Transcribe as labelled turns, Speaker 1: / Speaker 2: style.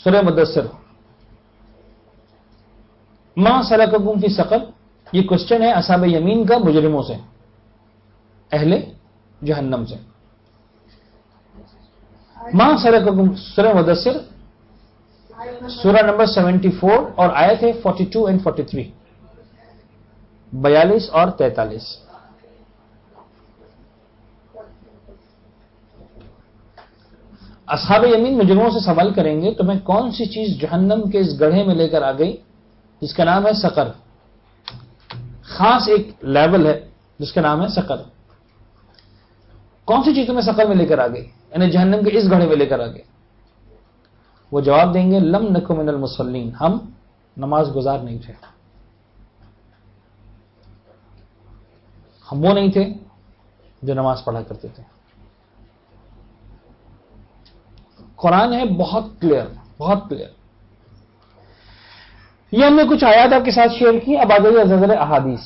Speaker 1: سورہ مدثر، ما سلککم فی سقر، یہ کوشچن ہے اصحاب یمین کا مجرموں سے، اہل جہنم سے. ما سلککم، سورہ مدثر سورہ نمبر 74 اور آیت ہے 42 اینڈ 43، 42 اور 43. اصحاب یمین مجرموں سے سوال کریں گے تمہیں کون سی چیز جہنم کے اس گڑھے میں لے کر آ گئی جس کا نام ہے سقر. خاص ایک لیول ہے جس کا نام ہے سقر. کون سی چیز تمہیں سقر میں لے کر آ گئی، یعنی جہنم کے اس گڑھے میں لے کر آ گئی؟ وہ جواب دیں گے لم نکو من المصلین، ہم نماز گزار نہیں تھے، ہم وہ نہیں تھے جو نماز پڑھا کرتے تھے. قرآن ہے بہت کلیئر، بہت کلیئر. یہ ہم نے کچھ آیات آپ کے ساتھ شیئر کی. اب آ گئی ذکر احادیث.